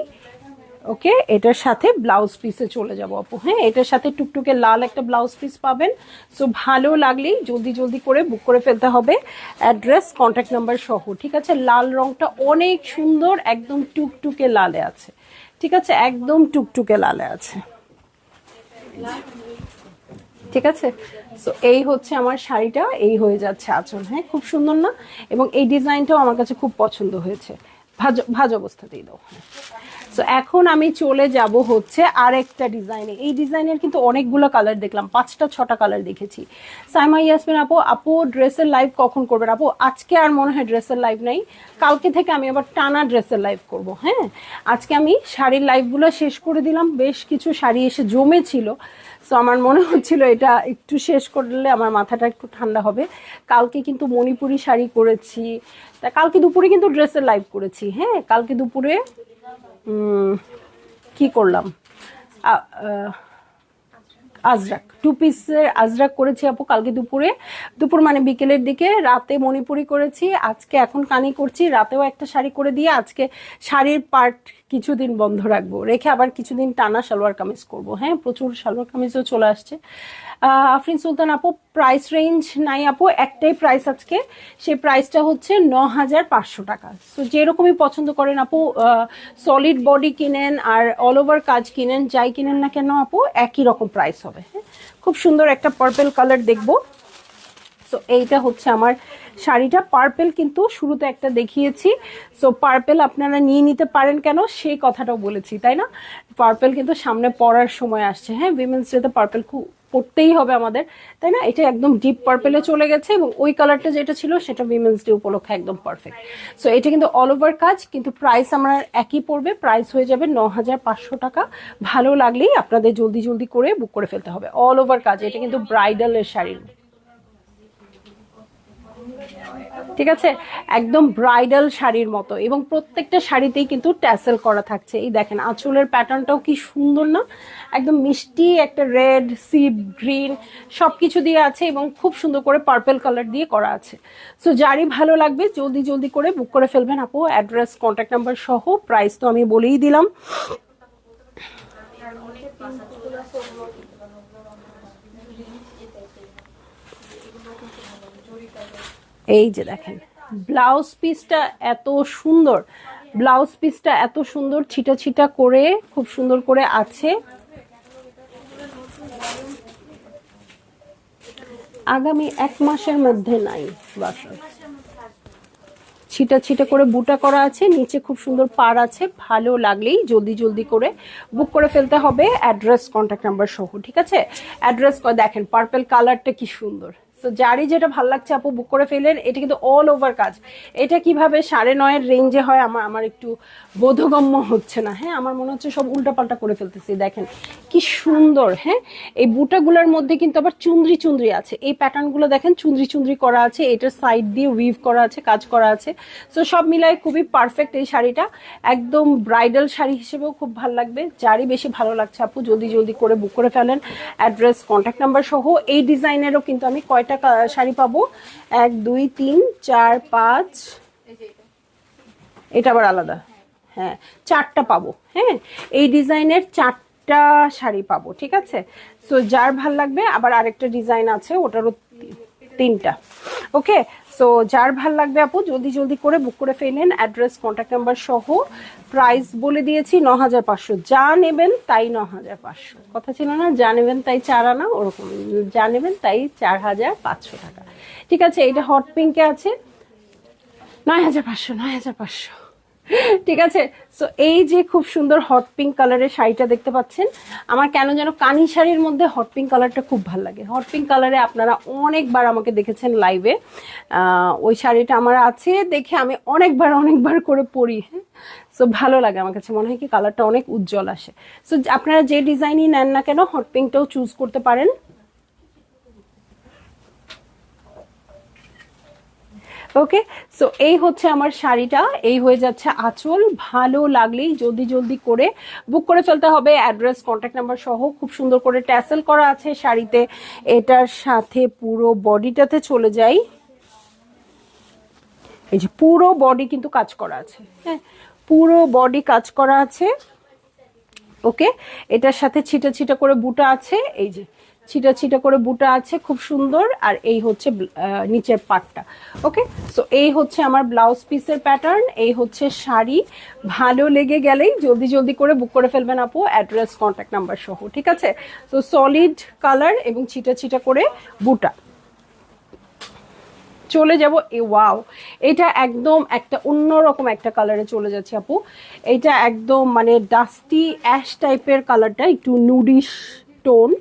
ওকে, এটার সাথে ব্লাউজ পিসে চলে যাবো আপু। হ্যাঁ, এটার সাথে টুকটুকে লাল একটা ব্লাউজ পিস পাবেন। সো ভালো লাগলেই জলদি জলদি করে বুক করে ফেলতে হবে, অ্যাড্রেস কন্ট্যাক্ট নাম্বার সহ। ঠিক আছে, লাল রংটা অনেক সুন্দর, একদম টুকটুকে লালে আছে। ঠিক আছে, একদম টুকটুকে লালে আছে। ঠিক আছে, সো এই হচ্ছে আমার শাড়িটা, এই হয়ে যাচ্ছে আঁচল। হ্যাঁ, খুব সুন্দর না? এবং এই ডিজাইনটাও আমার কাছে খুব পছন্দ হয়েছে। ভাজ অবস্থাতেই দাও। সো এখন আমি চলে যাব হচ্ছে আরেকটা ডিজাইনে। এই ডিজাইনের কিন্তু অনেকগুলো কালার দেখলাম, 5টা 6টা কালার দেখেছি। সাইমা ইয়াসমিন আপু, আপু ড্রেসের লাইভ কখন করবেন? আপু আজকে আর মনে হয় ড্রেসের লাইভ নাই, কালকে থেকে আমি আবার টানা ড্রেসের লাইভ করব। হ্যাঁ, আজকে আমি শাড়ির লাইভগুলো শেষ করে দিলাম, বেশ কিছু শাড়ি এসে জমেছিল। সো আমার মনে হচ্ছিল এটা একটু শেষ করলে আমার মাথাটা একটু ঠান্ডা হবে। কালকে কিন্তু মণিপুরি শাড়ি করেছি, তা কালকে দুপুরে কিন্তু ড্রেসের লাইভ করেছি। হ্যাঁ, কালকে দুপুরে কি করলাম, আজরাক 2 পিসের আজরাক করেছি আপু কালকে দুপুরে, দুপুর মানে বিকেলের দিকে। রাতে মণিপুরি করেছি, আজকে এখন কানি করছি, রাতেও একটা শাড়ি করে দিয়ে আজকে শাড়ির পার্ট কিছুদিন বন্ধ রাখবো, রেখে আবার কিছুদিন টানা সালোয়ার কামিজ করব। হ্যাঁ, প্রচুর সালোয়ার কামিজও চলে আসছে। আফরিন সুলতান আপু, প্রাইস রেঞ্জ নাই আপু, একটাই প্রাইস আজকে, সেই প্রাইসটা হচ্ছে 9,500 টাকা। সো যেরকমই পছন্দ করেন আপু, সলিড বডি কিনেন আর অল ওভার কাজ কিনেন, যাই কিনেন না কেন আপু একই রকম প্রাইস হবে। হ্যাঁ, খুব সুন্দর একটা পার্পেল কালার দেখবো। সো এইটা হচ্ছে আমার শাড়িটা, পার্পেল কিন্তু শুরুতে একটা দেখিয়েছি। সো পার্পেল আপনারা নিয়ে নিতে পারেন, কেন সেই কথাটাও বলেছি তাই না? পার্পেল কিন্তু সামনে পরার সময় আসছে। হ্যাঁ, উইমেন্স ডেতে পার্পেল খুব পড়তেই হবে আমাদের, তাই না? এটা একদম ডিপ পার্পেলে চলে গেছে, এবং ওই কালারটা যেটা ছিল সেটা উইমেন্স ডে উপলক্ষে একদম পারফেক্ট। সো এটা কিন্তু অল ওভার কাজ, কিন্তু প্রাইস আমার একই পড়বে, প্রাইস হয়ে যাবে 9,500 টাকা। ভালো লাগলেই আপনাদের জলদি জলদি করে বুক করে ফেলতে হবে, অল ওভার কাজ। এটা কিন্তু ব্রাইডালের শাড়ির, ঠিক আছে, একদম ব্রাইডাল শাড়ির মতো, এবং প্রত্যেকটা শাড়িতেই কিন্তু ট্যাসেল করা থাকছে। এই দেখেন আঁচলের প্যাটার্নটাও কি সুন্দর না? একদম মিষ্টি একটা রেড, সি গ্রিন সবকিছু দিয়ে আছে, এবং খুব সুন্দর করে পার্পল কালার দিয়ে করা আছে। সো যারই ভালো লাগবে জলদি জলদি করে বুক করে ফেলবেন আপু, অ্যাড্রেস কন্ট্যাক্ট নাম্বার সহ। প্রাইস তো আমি বলেই দিলাম। এই যে দেখেন ব্লাউজ পিসটা এত সুন্দর, ব্লাউজ পিসটা এত সুন্দর, ছিটা ছিটা করে খুব সুন্দর করে আছে। আগামী 1 মাসের মধ্যে নাই বাসা, ছিটা ছিটা করে বুটা করা আছে, নিচে খুব সুন্দর পার আছে। ভালো লাগলেই জলদি জলদি করে বুক করে ফেলতে হবে, অ্যাড্রেস কন্ট্যাক্ট নাম্বার সহ। ঠিক আছে, অ্যাড্রেস দেখেন পার্পল কালারটা কি সুন্দর। তো যারই যেটা ভালো লাগছে আপু বুক করে ফেলেন। এটা কিন্তু অল ওভার কাজ। এটা কিভাবে 9.5-এর রেঞ্জে হয় আমার একটু বোধগম্য হচ্ছে না। হ্যাঁ, আমার মনে হচ্ছে সব উল্টাপাল্টা করে ফেলতেছি। দেখেন কি সুন্দর। হ্যাঁ, এই বুটাগুলোর মধ্যে কিন্তু আবার চুন্দ্রি চুন্দ্রি আছে, এই প্যাটার্নগুলো দেখেন চুন্দ্রি চুন্দ্রি করা আছে, এটার সাইড দিয়ে উইভ করা আছে, কাজ করা আছে। সো সব মিলাই খুবই পারফেক্ট এই শাড়িটা, একদম ব্রাইডাল শাড়ি হিসেবেও খুব ভালো লাগবে। যারই বেশি ভালো লাগছে আপু জলদি জলদি করে বুক করে ফেলেন, অ্যাড্রেস কন্ট্যাক্ট নাম্বার সহ। এই ডিজাইনেরও কিন্তু আমি কয়টা শাড়ি পাবো, 1 2 3 4 5, এটা আবার আলাদা, হ্যাঁ 4টা পাবো। হ্যাঁ, এই ডিজাইনের 4টা শাড়ি পাবো। ঠিক আছে, সো যার ভাল লাগবে, আবার আরেকটা ডিজাইন আছে ওটারও 3টা। ওকে, সো যার ভাল লাগবে আপু জলদি জলদি করে বুক করে ফেলেন, অ্যাড্রেস কন্ট্যাক্ট নাম্বার সহ। প্রাইস বলে দিয়েছি 9,500, যা নেবেন তাই 9,500। কথা ছিল না যা নেবেন তাই 4 আনা, ওরকম যা নেবেন তাই 4,500 টাকা। ঠিক আছে, এটা হট পিঙ্কে আছে 9,500, 9,500। ঠিক আছে। সো এই যে খুব সুন্দর হট পিঙ্ক কালারের শাড়িটা দেখতে পাচ্ছেন, আমার কেন যেন কানি শাড়ির মধ্যে হট পিঙ্ক কালারটা খুব ভালো লাগে। হট পিঙ্ক কালারে আপনারা অনেকবার আমাকে দেখেছেন লাইভে, ওই শাড়িটা আমার আছে, দেখে আমি অনেকবার করে পরি। হ্যাঁ, সো ভালো লাগে আমার কাছে, মনে হয় কি কালারটা অনেক উজ্জ্বল আসে। সো আপনারা যে ডিজাইনই নেন না কেন হট পিঙ্কটাও চুজ করতে পারেন। ওকে, সো এই হচ্ছে আমার শাড়িটা, এই হয়ে যাচ্ছে আঁচল। ভালো লাগলেই জলদি করে বুক করে ফেলতে হবে, অ্যাড্রেস কন্ট্যাক্ট নাম্বার সহ। খুব সুন্দর করে ট্যাসেল করা আছে শাড়িতে। এটার সাথে পুরো বডিটাতে চলে যাই, এই যে পুরো বডি কিন্তু কাজ করা আছে। হ্যাঁ, পুরো বডি কাজ করা আছে। ওকে, এটার সাথে ছিটা করে বুটা আছে, এই যে ছিটা করে বুটা আছে, খুব সুন্দর। আর এই হচ্ছে নিচের পাটটা। ওকে, সো এই হচ্ছে আমার ব্লাউজ পিসের প্যাটার্ন, এই হচ্ছে শাড়ি। ভালো লেগে গেলেই জলদি করে বুক করে ফেলবেন আপু, অ্যাড্রেস কন্ট্যাক্ট নাম্বার সহ। ঠিক আছে, সো সলিড কালার এবং ছিটা করে বুটা। চলে যাব ওয়াও, এটা একদম একটা অন্যরকম একটা কালারে চলে যাচ্ছে আপু। এটা একদম মানে ডাস্টি অ্যাশ টাইপের কালারটা, একটু নুডিশ টোন।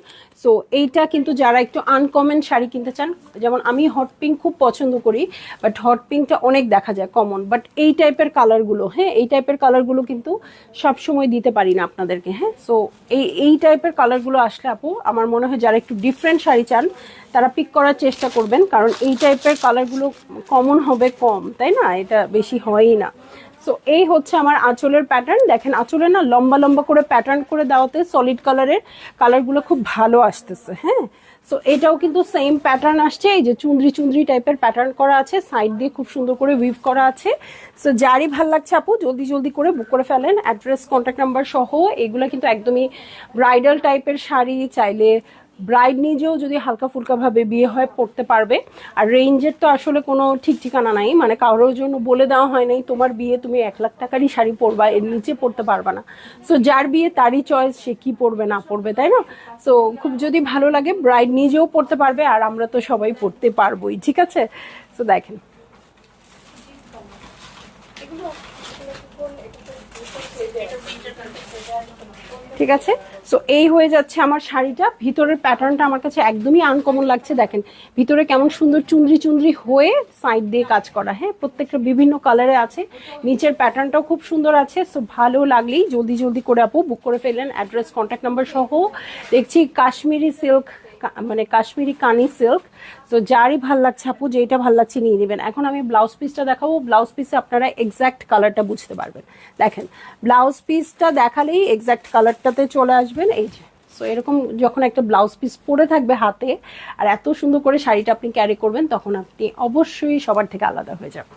সো এইটা কিন্তু যারা একটু আনকমন শাড়ি কিনতে চান, যেমন আমি হট পিঙ্ক খুব পছন্দ করি, বাট হট পিঙ্কটা অনেক দেখা যায় কমন, বাট এই টাইপের কালারগুলো, হ্যাঁ এই টাইপের কালারগুলো কিন্তু সব সময় দিতে পারি না আপনাদেরকে। হ্যাঁ, সো এই টাইপের কালারগুলো আসলে আপু আমার মনে হয় যারা একটু ডিফারেন্ট শাড়ি চান তারা পিক করার চেষ্টা করবেন, কারণ এই টাইপের কালারগুলো কমন হবে কম, তাই না, এটা বেশি হয়ই না। সো এই হচ্ছে আমার আঁচলের প্যাটার্ন। দেখেন আঁচলে না লম্বা করে প্যাটার্ন করে দেওয়াতে সলিড কালারের কালারগুলো খুব ভালো আসতেছে। হ্যাঁ, সো এটাও কিন্তু সেম প্যাটার্ন আসছে, এই যে চুন্দ্রি টাইপের প্যাটার্ন করা আছে, সাইড দিয়ে খুব সুন্দর করে উইভ করা আছে। সো যারই ভাল লাগছে আপু জলদি করে বুক করে ফেলেন, অ্যাড্রেস কন্ট্যাক্ট নাম্বার সহ। এগুলো কিন্তু একদমই ব্রাইডাল টাইপের শাড়ি, চাইলে ব্রাইড নিজেও যদি হালকা ফুলকা ভাবে বিয়ে হয় পড়তে পারবে। আর রেঞ্জের তো আসলে কোনো ঠিক ঠিকানা নাই, মানে কারোর জন্য বলে দেওয়া হয় নাই তোমার বিয়ে তুমি 1 লাখ টাকারই শাড়ি পরবা, এর নিচে পড়তে পারবা না। সো যার বিয়ে তারই চয়েস, সে কি পরবে না পরবে, তাই না। সো খুব যদি ভালো লাগে ব্রাইড নিজেও পড়তে পারবে, আর আমরা তো সবাই পড়তে পারবোই। ঠিক আছে, সো দেখেন ঠিক আছে। সো এই হয়ে যাচ্ছে আমার শাড়িটা। ভিতরের প্যাটার্নটা আমার কাছে একদমই আনকমন লাগছে। দেখেন ভিতরে কেমন সুন্দর চুন্দ্রি হয়ে সাইড দিয়ে কাজ করা। হ্যাঁ, প্রত্যেকটা বিভিন্ন কালারে আছে, নিচের প্যাটার্নটাও খুব সুন্দর আছে। সো ভালো লাগলেই জলদি করে আপু বুক করে ফেলেন, অ্যাড্রেস কন্ট্যাক্ট নাম্বার সহ। দেখছি কাশ্মীরি সিল্ক, মানে কাশ্মীরি কানি সিল্ক। তো যারই ভাল লাগছে আপু, যেটা ভাল লাগছে নিয়ে নেবেন। এখন আমি ব্লাউজ পিসটা দেখাবো, ব্লাউজ পিসে আপনারা এক্স্যাক্ট কালারটা বুঝতে পারবেন। দেখেন ব্লাউজ পিসটা দেখালেই এক্স্যাক্ট কালারটাতে চলে আসবেন। এই যে সো এরকম যখন একটা ব্লাউজ পিস পরে থাকবে হাতে, আর এত সুন্দর করে শাড়িটা আপনি ক্যারি করবেন, তখন আপনি অবশ্যই সবার থেকে আলাদা হয়ে যাবেন।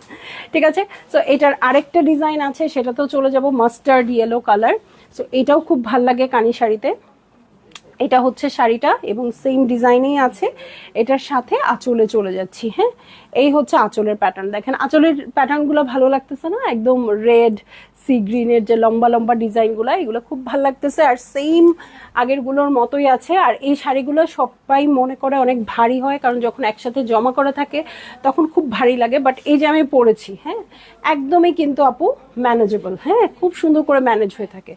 ঠিক আছে, সো এটার আরেকটা ডিজাইন আছে, সেটাতেও চলে যাব মাস্টার্ড ইয়েলো কালার। সো এটাও খুব ভাল লাগে কানি শাড়িতে। এটা হচ্ছে শাড়িটা এবং সেম ডিজাইনেই আছে, এটার সাথে আঁচলে চলে যাচ্ছি। হ্যাঁ, এই হচ্ছে আঁচলের প্যাটার্ন। দেখেন আঁচলের প্যাটার্নগুলো ভালো লাগতেছে না, একদম রেড সি গ্রিনের যে লম্বা ডিজাইনগুলো, এগুলো খুব ভালো লাগতেছে, আর সেম আগেরগুলোর মতোই আছে। আর এই শাড়িগুলো সবাই মনে করে অনেক ভারী হয়, কারণ যখন একসাথে জমা করা থাকে তখন খুব ভারী লাগে, বাট এই যে আমি পরেছি, হ্যাঁ একদমই কিন্তু আপু ম্যানেজেবল। হ্যাঁ, খুব সুন্দর করে ম্যানেজ হয়ে থাকে।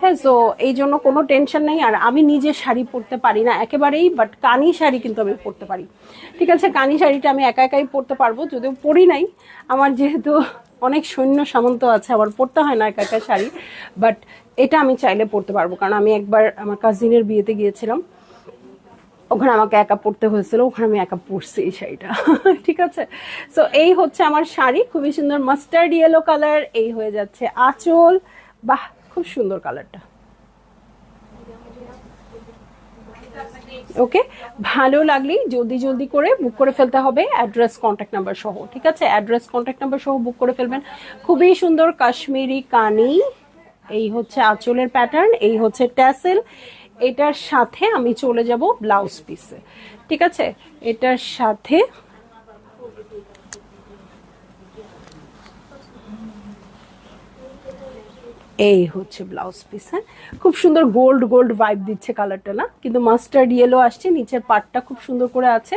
হ্যাঁ, সো এই জন্য কোনো টেনশন নেই। আর আমি নিজে শাড়ি পরতে পারি না একেবারেই, বাট কানি শাড়ি কিন্তু আমি পরতে পারি। ঠিক আছে, কানি শাড়িটা আমি একাই পরতে পারবো, যদিও পরি নাই, আমার যেহেতু অনেক সৈন্য সামন্ত আছে, আমার পরতে হয় না একা শাড়ি, বাট এটা আমি চাইলে পরতে পারবো। কারণ আমি একবার আমার কাজিনের বিয়েতে গিয়েছিলাম, ওখানে আমাকে একা পরতে হয়েছিল, ওখানে আমি একা পরছি এই শাড়িটা। ঠিক আছে, সো এই হচ্ছে আমার শাড়ি, খুবই সুন্দর মাস্টার্ড ইয়েলো কালার। এই হয়ে যাচ্ছে আঁচল, বাহ খুব সুন্দর কালারটা। ওকে, ভালো লাগলেই জলদি করে বুক করে ফেলতে হবে, অ্যাড্রেস কন্ট্যাক্ট নাম্বার সহ। ঠিক আছে, অ্যাড্রেস কন্ট্যাক্ট নাম্বার সহ বুক করে ফেলবেন। খুবই সুন্দর কাশ্মীরি কানি, এই হচ্ছে আঁচলের প্যাটার্ন, এই হচ্ছে ট্যাসেল। এটার সাথে আমি চলে যাব ব্লাউজ পিসে। ঠিক আছে, এটার সাথে এই হচ্ছে ব্লাউজ পিস। হ্যাঁ, খুব সুন্দর গোল্ড গোল্ড ভাইব দিচ্ছে কালারটা না, কিন্তু মাস্টার্ড ইয়েলো আসছে, নিচের পার্টটা খুব সুন্দর করে আছে।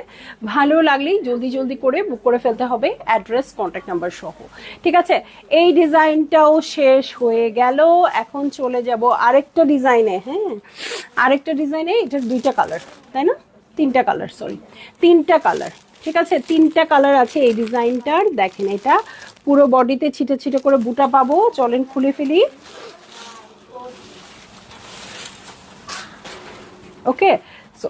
ভালো লাগলেই জলদি জলদি করে বুক করে ফেলতে হবে, অ্যাড্রেস কন্ট্যাক্ট নাম্বার সহ। ঠিক আছে, এই ডিজাইনটাও শেষ হয়ে গেল। এখন চলে যাব আরেকটা ডিজাইনে। হ্যাঁ, আরেকটা ডিজাইনে, এটার দুইটা কালার, তাই না? তিনটা কালার, সরি, তিনটা কালার। ঠিক আছে, তিনটা কালার আছে এই ডিজাইনটার। দেখেন, এটা পুরো বডিতে ছিটে ছিটে করে বুটা পাবো। চলেন খুলে ফেলি। ওকে, সো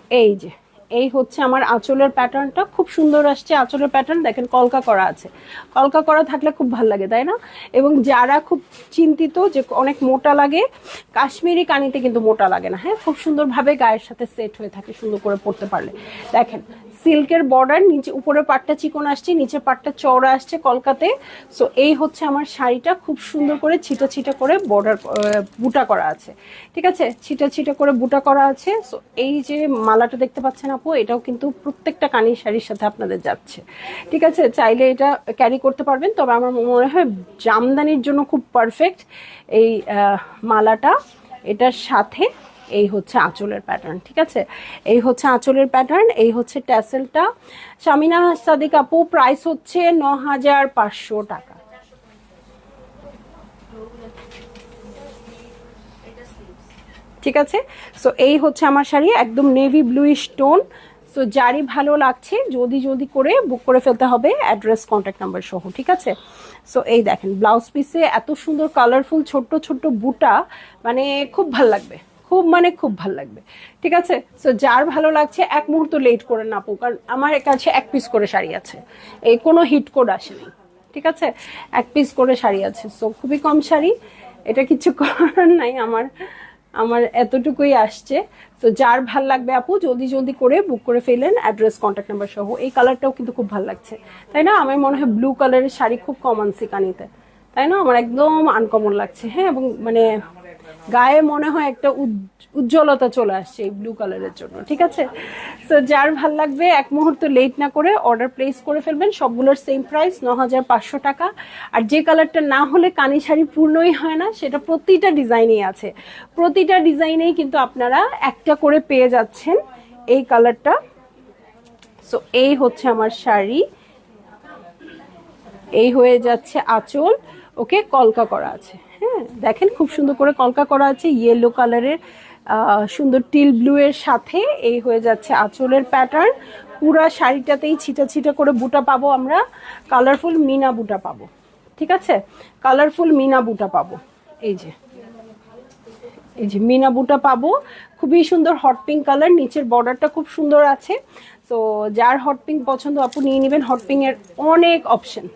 এই হচ্ছে আমার আঁচলের প্যাটার্নটা, খুব সুন্দর আসছে আঁচলের প্যাটার্ন। দেখেন, কলকা করা আছে, কলকা করা থাকলে খুব ভালো লাগে, তাই না? এবং যারা খুব চিন্তিত যে অনেক মোটা লাগে, কাশ্মীরি কানিতে কিন্তু মোটা লাগে না। হ্যাঁ, খুব সুন্দরভাবে গায়ের সাথে সেট হয়ে থাকে সুন্দর করে পরতে পারলে। দেখেন, সিল্কের বর্ডার, নিচে উপরের পাটটা চিকন আসছে, নিচের পাটটা চওড়া আসছে কলকাতে। সো এই হচ্ছে আমার শাড়িটা, খুব সুন্দর করে ছিটা ছিটা করে বর্ডার বুটা করা আছে। ঠিক আছে, ছিটা ছিটা করে বুটা করা আছে। সো এই যে মালাটা দেখতে পাচ্ছেন আপু, এটাও কিন্তু প্রত্যেকটা কানের শাড়ির সাথে আপনাদের যাচ্ছে। ঠিক আছে, চাইলে এটা ক্যারি করতে পারবেন, তবে আমার মনে হয় জামদানির জন্য খুব পারফেক্ট এই মালাটা। এটার সাথে এই হচ্ছে আঁচলের প্যাটার্ন। ঠিক আছে, এই হচ্ছে আঁচলের প্যাটার্ন, এই হচ্ছে ট্যাসেলটা। শামিনা সাদিক আপু, প্রাইস হচ্ছে ৯,৫০০ টাকা। ঠিক আছে, সো এই হচ্ছে আমার শাড়ি, একদম নেভি ব্লুইশ টোন। সো যারই ভালো লাগছে জলদি জলদি করে বুক করে ফেলতে হবে, অ্যাড্রেস কন্ট্যাক্ট নাম্বার সহ। ঠিক আছে, সো এই দেখেন ব্লাউজ পিসে এত সুন্দর কালারফুল ছোট্ট ছোট্ট বুটা, মানে খুব ভাল লাগবে, খুব মানে খুব ভাল লাগবে। ঠিক আছে, সো যার ভালো লাগছে এক মুহূর্ত লেট করে না আপু, কারণ আমার কাছে এক পিস করে শাড়ি আছে, এই কোনো হিট কোড আসেনি। ঠিক আছে, এক পিস করে শাড়ি আছে, সো খুবই কম শাড়ি, এটা কিছু করার নাই। আমার আমার এতটুকুই আসছে। তো যার ভাল লাগবে আপু জলদি জলদি করে বুক করে ফেলেন, অ্যাড্রেস কন্ট্যাক্ট নাম্বার সহ। এই কালারটাও কিন্তু খুব ভালো লাগছে, তাই না? আমার মনে হয় ব্লু কালারের শাড়ি খুব কম আনছি কানিতে, তাই না? আমার একদম আনকমন লাগছে। হ্যাঁ, এবং মানে গায়ে মনে হয় একটা উজ্জ্বলতা চলে আসছে এই ব্লু কালারের জন্য। ঠিক আছে, সো যার ভাল লাগবে এক মুহূর্ত লেট না করে অর্ডার প্লেস করে ফেলবেন। সবগুলোর সেম প্রাইস ৯,৫০০ টাকা। আর যে কালারটা না হলে কানি শাড়ি পূর্ণই হয় না, সেটা প্রতিটা ডিজাইনেই আছে, প্রতিটা ডিজাইনেই কিন্তু আপনারা একটা করে পেয়ে যাচ্ছেন এই কালারটা। সো এই হচ্ছে আমার শাড়ি, এই হয়ে যাচ্ছে আঁচল। ওকে, কলকা করা আছে। হ্যাঁ, দেখেন খুব সুন্দর করে কলকা করা আছে ইয়েলো কালারের, সুন্দর টিল ব্লু এর সাথে। এই হয়ে যাচ্ছে আঁচলের প্যাটার্ন। পুরা শাড়িটাতেই ছিটা ছিটা করে বুটা পাবো আমরা, কালারফুল মিনা বুটা পাবো। ঠিক আছে, কালারফুল মিনা বুটা পাবো। এই যে এই যে মিনা বুটা পাবো, খুবই সুন্দর হট পিঙ্ক কালার, নিচের বর্ডারটা খুব সুন্দর আছে। তো যার হট পিঙ্ক পছন্দ আপু নিয়ে নেবেন। হট পিঙ্ক এর অনেক অপশন,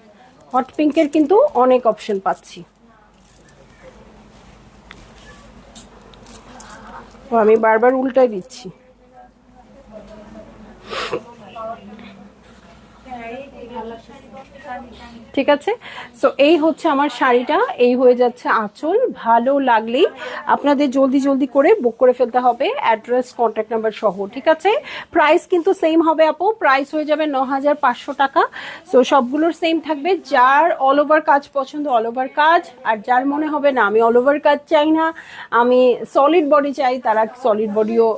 হট পিঙ্কের কিন্তু অনেক অপশন পাচ্ছি। ও আমি বারবার উল্টাই দিচ্ছি। ঠিক আছে, সো এই হচ্ছে আমার শাড়িটা, এই হয়ে যাচ্ছে আঁচল। ভালো লাগলেই আপনাদের জলদি জলদি করে বুক করে ফেলতে হবে, অ্যাড্রেস কন্ট্যাক্ট নাম্বার সহ। ঠিক আছে, প্রাইস কিন্তু সেম হবে আপু, প্রাইস হয়ে যাবে ৯,৫০০ টাকা। সো সবগুলোর সেম থাকবে। যার অল ওভার কাজ পছন্দ অল ওভার কাজ, আর যার মনে হবে না আমি অল ওভার কাজ চাই না, আমি সলিড বডি চাই, তারা সলিড বডিও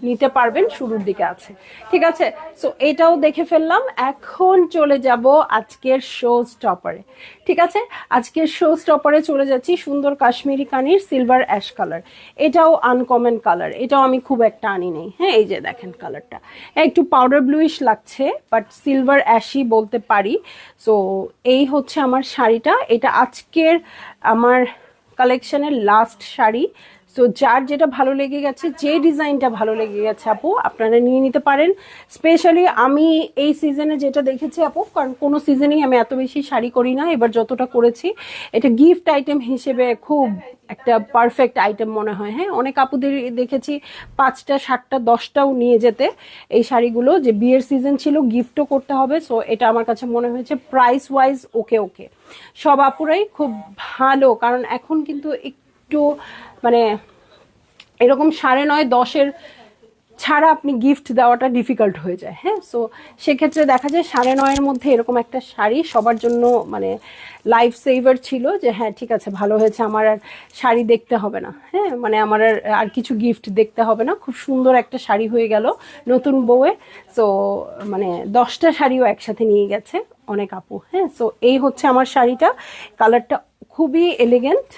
নিতে পারবেন, শুরুর দিকে আছে। ঠিক আছে, সো এটাও দেখে ফেললাম। এখন চলে যাব আজকের শো স্টপারে। ঠিক আছে, আজকের শো স্টপারে চলে যাচ্ছি সুন্দর কাশ্মীরি কানির সিলভার অ্যাশ কালার। এটাও আনকমন কালার, এটাও আমি খুব একটা আনি নেই। হ্যাঁ, এই যে দেখেন কালারটা একটু পাউডার ব্লুইশ লাগছে, বাট সিলভার অ্যাশই বলতে পারি। সো এই হচ্ছে আমার শাড়িটা, এটা আজকের আমার কালেকশনের লাস্ট শাড়ি। সো যার যেটা ভালো লেগে গেছে, যে ডিজাইনটা ভালো লেগে গেছে আপু আপনারা নিয়ে নিতে পারেন। স্পেশালি আমি এই সিজনে যেটা দেখেছি আপু, কারণ কোনো সিজনেই আমি এত বেশি শাড়ি করি না, এবার যতটা করেছি এটা গিফট আইটেম হিসেবে খুব একটা পারফেক্ট আইটেম মনে হয়। হ্যাঁ, অনেক আপুদের দেখেছি ৫টা ৭টা 10টাও নিয়ে যেতে এই শাড়িগুলো, যে বিয়ের সিজন ছিল, গিফটও করতে হবে। সো এটা আমার কাছে মনে হয়েছে প্রাইস ওয়াইজ ওকে ওকে, সব আপুরাই খুব ভালো। কারণ এখন কিন্তু একটু মানে এরকম 9.5 10-এর ছাড়া আপনি গিফট দেওয়াটা ডিফিকাল্ট হয়ে যায়। হ্যাঁ, সো সেক্ষেত্রে দেখা যায় 9.5-এর মধ্যে এরকম একটা শাড়ি সবার জন্য মানে লাইফ সেভার ছিল, যে হ্যাঁ ঠিক আছে ভালো হয়েছে, আমার আর শাড়ি দেখতে হবে না। হ্যাঁ, মানে আমার আর কিছু গিফট দেখতে হবে না, খুব সুন্দর একটা শাড়ি হয়ে গেল নতুন বউয়ে। সো মানে 10টা শাড়িও একসাথে নিয়ে গেছে অনেক আপু। হ্যাঁ, সো এই হচ্ছে আমার শাড়িটা, কালারটা খুবই এলিগেন্ট।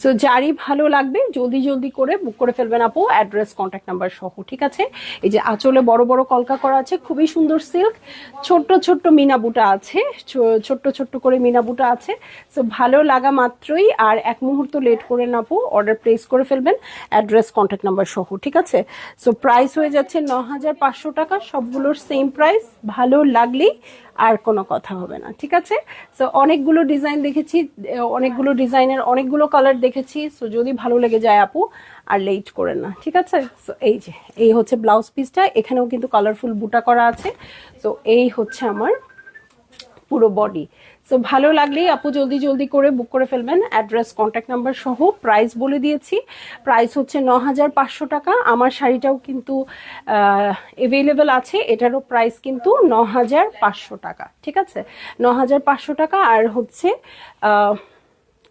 সো যারই ভালো লাগবে জলদি জলদি করে বুক করে ফেলবেন আপু, অ্যাড্রেস কন্ট্যাক্ট নাম্বার সহ। ঠিক আছে, এই যে আঁচলে বড় বড় কলকা করা আছে, খুবই সুন্দর সিল্ক, ছোট্ট ছোট্ট মিনা বুটা আছে, ছোট্ট ছোট্ট করে মিনা বুটা আছে। সো ভালো লাগা মাত্রই আর এক মুহূর্ত লেট করে না আপু, অর্ডার প্লেস করে ফেলবেন অ্যাড্রেস কন্ট্যাক্ট নাম্বার সহ। ঠিক আছে, সো প্রাইস হয়ে যাচ্ছে 9,500 টাকা, সবগুলোর সেম প্রাইস। ভালো লাগলেই আর কোনো কথা হবে না। ঠিক আছে, সো অনেকগুলো ডিজাইন দেখেছি, অনেকগুলো ডিজাইনের অনেকগুলো কালার দেখেছি। সো যদি ভালো লেগে যায় আপু আর লেট করেন না। ঠিক আছে, সো এই যে এই হচ্ছে ব্লাউজ পিসটা, এখানেও কিন্তু কালারফুল বুটা করা আছে। তো এই হচ্ছে আমার পুরো বডি। সো ভালো লাগলেই আপু জলদি জলদি করে বুক করে ফেলবেন, অ্যাড্রেস কন্ট্যাক্ট নাম্বার সহ। প্রাইস বলে দিয়েছি, প্রাইস হচ্ছে 9,500 টাকা। আমার শাড়িটাও কিন্তু অ্যাভেলেবেল আছে, এটারও প্রাইস কিন্তু 9,500 টাকা। ঠিক আছে, 9,500 টাকা। আর হচ্ছে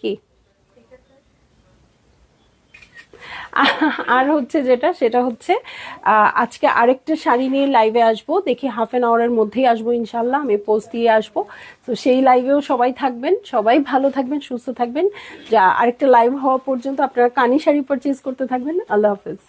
কি আর হচ্ছে যেটা সেটা হচ্ছে আজকে আরেকটা শাড়ি নিয়ে লাইভে আসবো, দেখি হাফ-এন-আওয়ারের মধ্যেই আসবো ইনশাল্লাহ, আমি পোস্ট দিয়ে আসবো। তো সেই লাইভেও সবাই থাকবেন, সবাই ভালো থাকবেন, সুস্থ থাকবেন। যা আরেকটা লাইভ হওয়া পর্যন্ত আপনারা কানি শাড়ি পারচেজ করতে থাকবেন। আল্লাহ হাফেজ।